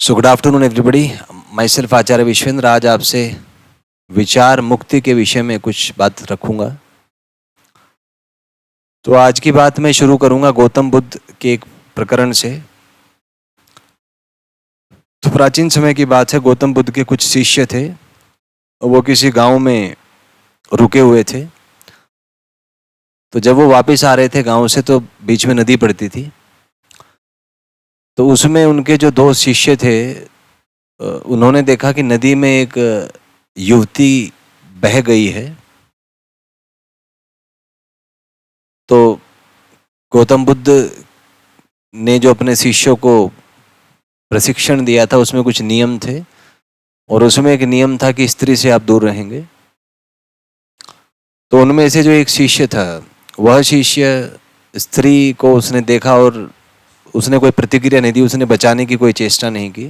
सो good afternoon everybody. Myself Acharya Vishvendra आज आपसे विचार मुक्ति के विषय में कुछ बात रखूंगा। तो आज की बात मैं शुरू करूंगा गौतम बुद्ध के एक प्रकरण से। तो प्राचीन समय की बात है, गौतम बुद्ध के कुछ शिष्य थे। वो किसी गांव में रुके हुए थे। तो जब वो वापस आ रहे थे गांव से तो बीच में नदी पड़ती थी। तो उसमें उनके जो दो शिष्य थे उन्होंने देखा कि नदी में एक युवती बह गई है। तो गौतम बुद्ध ने जो अपने शिष्यों को प्रशिक्षण दिया था उसमें कुछ नियम थे, और उसमें एक नियम था कि स्त्री से आप दूर रहेंगे। तो उनमें से जो एक शिष्य था, वह शिष्य स्त्री को उसने देखा और उसने कोई प्रतिक्रिया नहीं दी, उसने बचाने की कोई चेष्टा नहीं की।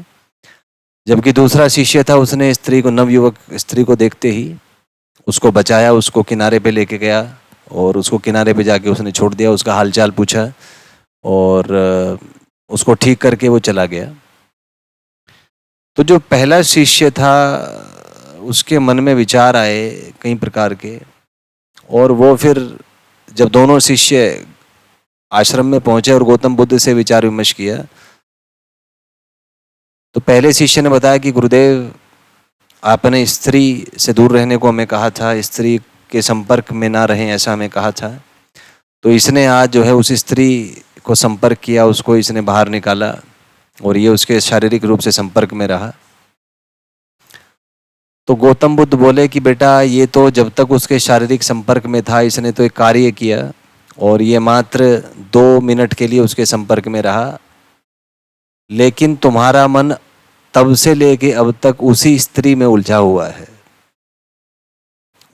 जबकि दूसरा शिष्य था, उसने स्त्री को, नवयुवक स्त्री को देखते ही उसको बचाया, उसको किनारे पे लेके गया और उसको किनारे पे जाके उसने छोड़ दिया, उसका हालचाल पूछा और उसको ठीक करके वो चला गया। तो जो पहला शिष्य था उसके मन में विचार आए कई प्रकार के, और वो फिर जब दोनों शिष्य आश्रम में पहुंचे और गौतम बुद्ध से विचार विमर्श किया, तो पहले शिष्य ने बताया कि गुरुदेव, आपने स्त्री से दूर रहने को हमें कहा था, स्त्री के संपर्क में ना रहें ऐसा हमें कहा था। तो इसने आज जो है उस स्त्री को संपर्क किया, उसको इसने बाहर निकाला और ये उसके शारीरिक रूप से संपर्क में रहा। तो गौतम बुद्ध बोले कि बेटा, ये तो जब तक उसके शारीरिक संपर्क में था इसने तो एक कार्य किया, और ये मात्र 2 मिनट के लिए उसके संपर्क में रहा, लेकिन तुम्हारा मन तब से लेके अब तक उसी स्त्री में उलझा हुआ है।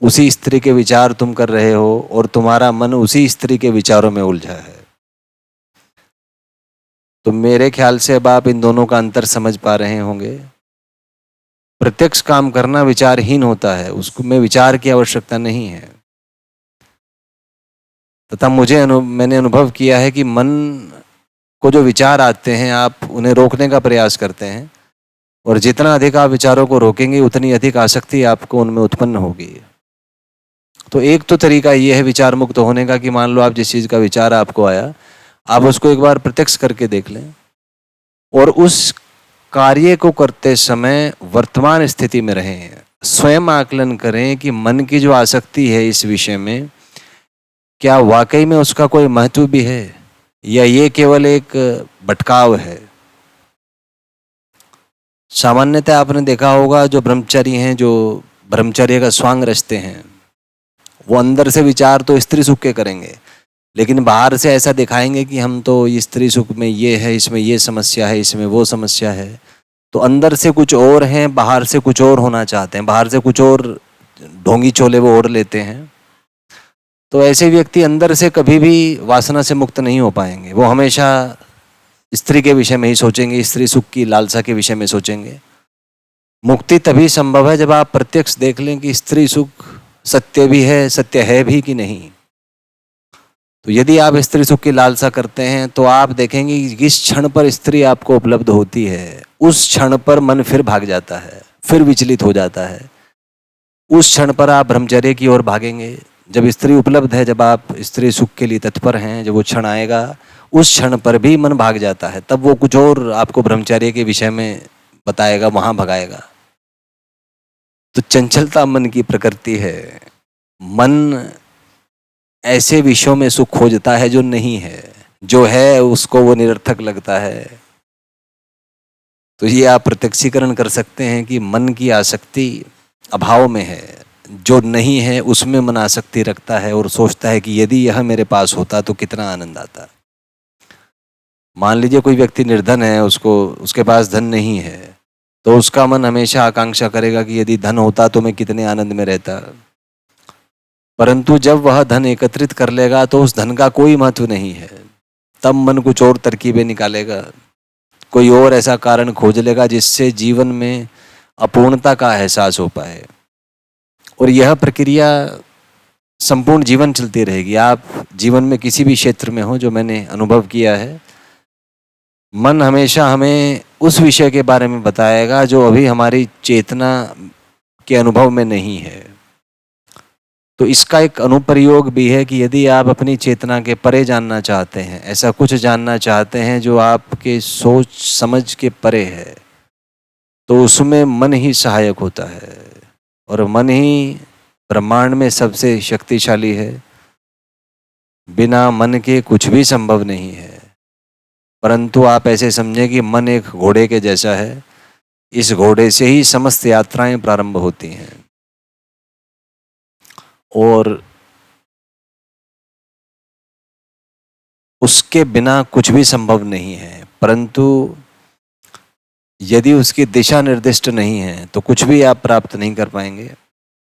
उसी स्त्री के विचार तुम कर रहे हो और तुम्हारा मन उसी स्त्री के विचारों में उलझा है। तो मेरे ख्याल से अब आप इन दोनों का अंतर समझ पा रहे होंगे। प्रत्यक्ष काम करना विचारहीन होता है, उसको में विचार की आवश्यकता नहीं है। तथा मैंने अनुभव किया है कि मन को जो विचार आते हैं आप उन्हें रोकने का प्रयास करते हैं, और जितना अधिक आप विचारों को रोकेंगे उतनी अधिक आसक्ति आपको उनमें उत्पन्न होगी। तो एक तो तरीका ये है विचार मुक्त होने का कि मान लो आप जिस चीज का विचार आपको आया, आप उसको एक बार प्रत्यक्ष करके देख लें और उस कार्य को करते समय वर्तमान स्थिति में रहें। स्वयं आकलन करें कि मन की जो आसक्ति है इस विषय में, क्या वाकई में उसका कोई महत्व भी है या ये केवल एक भटकाव है। सामान्यतः आपने देखा होगा जो ब्रह्मचारी हैं, जो ब्रह्मचर्य का स्वांग रचते हैं, वो अंदर से विचार तो स्त्री सुख के करेंगे, लेकिन बाहर से ऐसा दिखाएंगे कि हम तो स्त्री सुख में ये है, इसमें ये समस्या है, इसमें वो समस्या है। तो अंदर से कुछ और हैं, बाहर से कुछ और होना चाहते हैं, बाहर से कुछ और ढोंगी चोले वो ओढ़ लेते हैं। तो ऐसे व्यक्ति अंदर से कभी भी वासना से मुक्त नहीं हो पाएंगे। वो हमेशा स्त्री के विषय में ही सोचेंगे, स्त्री सुख की लालसा के विषय में सोचेंगे। मुक्ति तभी संभव है जब आप प्रत्यक्ष देख लें कि स्त्री सुख सत्य भी है, सत्य है भी कि नहीं। तो यदि आप स्त्री सुख की लालसा करते हैं तो आप देखेंगे कि जिस क्षण पर स्त्री आपको उपलब्ध होती है उस क्षण पर मन फिर भाग जाता है, फिर विचलित हो जाता है। उस क्षण पर आप ब्रह्मचर्य की ओर भागेंगे। जब स्त्री उपलब्ध है, जब आप स्त्री सुख के लिए तत्पर हैं, जब वो क्षण आएगा उस क्षण पर भी मन भाग जाता है, तब वो कुछ और आपको ब्रह्मचर्य के विषय में बताएगा, वहां भगाएगा। तो चंचलता मन की प्रकृति है। मन ऐसे विषयों में सुख खोजता है जो नहीं है, जो है उसको वो निरर्थक लगता है। तो ये आप प्रत्यक्षीकरण कर सकते हैं कि मन की आसक्ति अभाव में है, जो नहीं है उसमें मन आसक्ति रखता है और सोचता है कि यदि यह मेरे पास होता तो कितना आनंद आता। मान लीजिए कोई व्यक्ति निर्धन है, उसके पास धन नहीं है, तो उसका मन हमेशा आकांक्षा करेगा कि यदि धन होता तो मैं कितने आनंद में रहता। परंतु जब वह धन एकत्रित कर लेगा तो उस धन का कोई महत्व नहीं है। तब मन कुछ और तरकीबें निकालेगा, कोई और ऐसा कारण खोज लेगा जिससे जीवन में अपूर्णता का एहसास हो पाए, और यह प्रक्रिया संपूर्ण जीवन चलती रहेगी। आप जीवन में किसी भी क्षेत्र में हो, जो मैंने अनुभव किया है, मन हमेशा हमें उस विषय के बारे में बताएगा जो अभी हमारी चेतना के अनुभव में नहीं है। तो इसका एक अनुप्रयोग भी है कि यदि आप अपनी चेतना के परे जानना चाहते हैं, ऐसा कुछ जानना चाहते हैं जो आपके सोच समझ के परे है, तो उसमें मन ही सहायक होता है। और मन ही ब्रह्मांड में सबसे शक्तिशाली है। बिना मन के कुछ भी संभव नहीं है। परंतु आप ऐसे समझें कि मन एक घोड़े के जैसा है। इस घोड़े से ही समस्त यात्राएं प्रारंभ होती हैं और उसके बिना कुछ भी संभव नहीं है। परंतु यदि उसकी दिशा निर्दिष्ट नहीं है तो कुछ भी आप प्राप्त नहीं कर पाएंगे।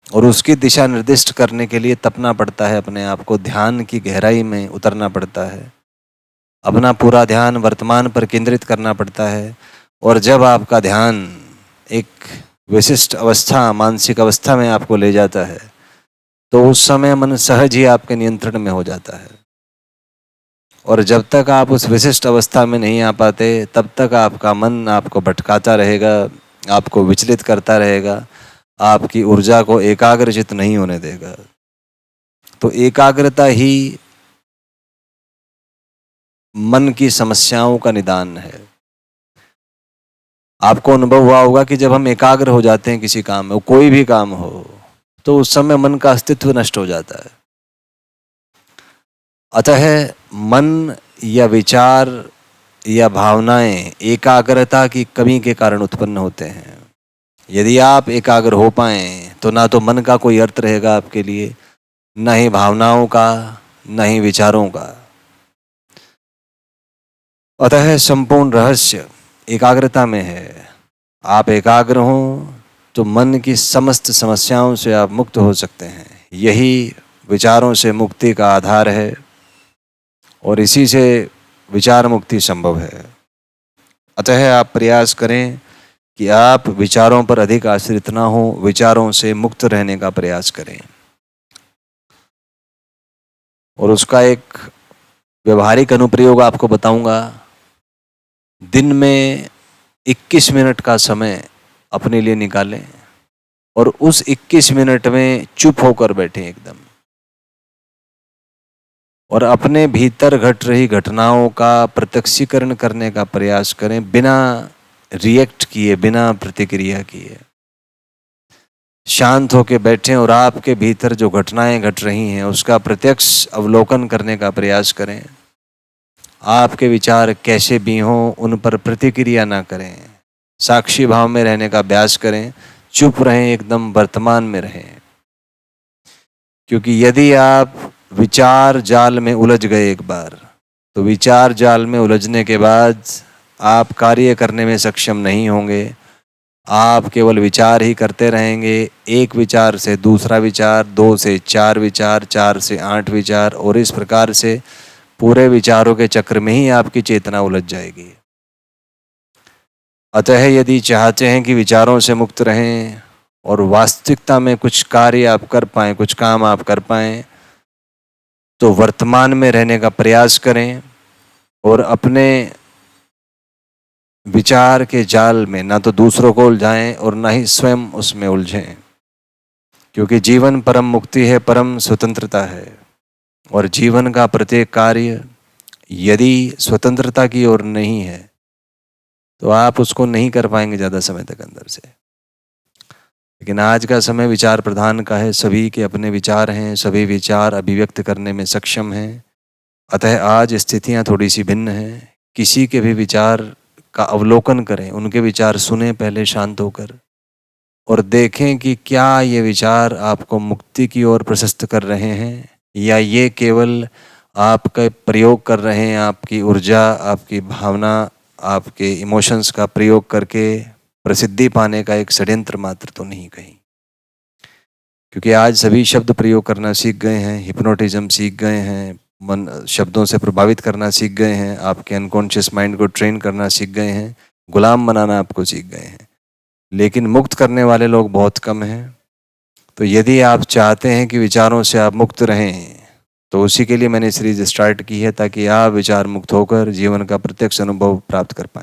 और उसकी दिशा निर्दिष्ट करने के लिए तपना पड़ता है, अपने आप को ध्यान की गहराई में उतरना पड़ता है, अपना पूरा ध्यान वर्तमान पर केंद्रित करना पड़ता है। और जब आपका ध्यान एक विशिष्ट अवस्था, मानसिक अवस्था में आपको ले जाता है, तो उस समय मन सहज ही आपके नियंत्रण में हो जाता है। और जब तक आप उस विशिष्ट अवस्था में नहीं आ पाते, तब तक आपका मन आपको भटकाता रहेगा, आपको विचलित करता रहेगा, आपकी ऊर्जा को एकाग्रचित नहीं होने देगा। तो एकाग्रता ही मन की समस्याओं का निदान है। आपको अनुभव हुआ होगा कि जब हम एकाग्र हो जाते हैं किसी काम में, कोई भी काम हो, तो उस समय मन का अस्तित्व नष्ट हो जाता है। अतः मन या विचार या भावनाएं एकाग्रता की कमी के कारण उत्पन्न होते हैं। यदि आप एकाग्र हो पाएं तो ना तो मन का कोई अर्थ रहेगा आपके लिए, ना ही भावनाओं का, ना ही विचारों का। अतः संपूर्ण रहस्य एकाग्रता में है। आप एकाग्र हों तो मन की समस्त समस्याओं से आप मुक्त हो सकते हैं। यही विचारों से मुक्ति का आधार है और इसी से विचार मुक्ति संभव है। अतः आप प्रयास करें कि आप विचारों पर अधिक आश्रित ना हो, विचारों से मुक्त रहने का प्रयास करें। और उसका एक व्यवहारिक अनुप्रयोग आपको बताऊंगा। दिन में 21 मिनट का समय अपने लिए निकालें और उस 21 मिनट में चुप होकर बैठें एकदम, और अपने भीतर घट रही घटनाओं का प्रत्यक्षीकरण करने का प्रयास करें, बिना रिएक्ट किए, बिना प्रतिक्रिया किए। शांत होकर बैठें और आपके भीतर जो घटनाएं घट रही हैं उसका प्रत्यक्ष अवलोकन करने का प्रयास करें। आपके विचार कैसे भी हों उन पर प्रतिक्रिया ना करें, साक्षी भाव में रहने का अभ्यास करें, चुप रहें, एकदम वर्तमान में रहें। क्योंकि यदि आप विचार जाल में उलझ गए एक बार, तो विचार जाल में उलझने के बाद आप कार्य करने में सक्षम नहीं होंगे। आप केवल विचार ही करते रहेंगे, एक विचार से दूसरा विचार, 2 से 4 विचार, 4 से 8 विचार, और इस प्रकार से पूरे विचारों के चक्र में ही आपकी चेतना उलझ जाएगी। अतः यदि चाहते हैं कि विचारों से मुक्त रहें और वास्तविकता में कुछ कार्य आप कर पाएं, कुछ काम आप कर पाएं, तो वर्तमान में रहने का प्रयास करें और अपने विचार के जाल में ना तो दूसरों को उलझाएं और ना ही स्वयं उसमें उलझें। क्योंकि जीवन परम मुक्ति है, परम स्वतंत्रता है। और जीवन का प्रत्येक कार्य यदि स्वतंत्रता की ओर नहीं है तो आप उसको नहीं कर पाएंगे ज़्यादा समय तक अंदर से। लेकिन आज का समय विचार प्रधान का है, सभी के अपने विचार हैं, सभी विचार अभिव्यक्त करने में सक्षम हैं। अतः आज स्थितियां थोड़ी सी भिन्न हैं। किसी के भी विचार का अवलोकन करें, उनके विचार सुने पहले शांत होकर, और देखें कि क्या ये विचार आपको मुक्ति की ओर प्रशस्त कर रहे हैं या ये केवल आपका प्रयोग कर रहे हैं, आपकी ऊर्जा, आपकी भावना, आपके इमोशंस का प्रयोग करके प्रसिद्धि पाने का एक षड्यंत्र मात्र तो नहीं कहीं। क्योंकि आज सभी शब्द प्रयोग करना सीख गए हैं, हिप्नोटिज्म सीख गए हैं, मन शब्दों से प्रभावित करना सीख गए हैं, आपके अनकॉन्शियस माइंड को ट्रेन करना सीख गए हैं, गुलाम बनाना आपको सीख गए हैं, लेकिन मुक्त करने वाले लोग बहुत कम हैं। तो यदि आप चाहते हैं कि विचारों से आप मुक्त रहें तो उसी के लिए मैंने सीरीज स्टार्ट की है, ताकि आप विचार मुक्त होकर जीवन का प्रत्यक्ष अनुभव प्राप्त कर पाएं।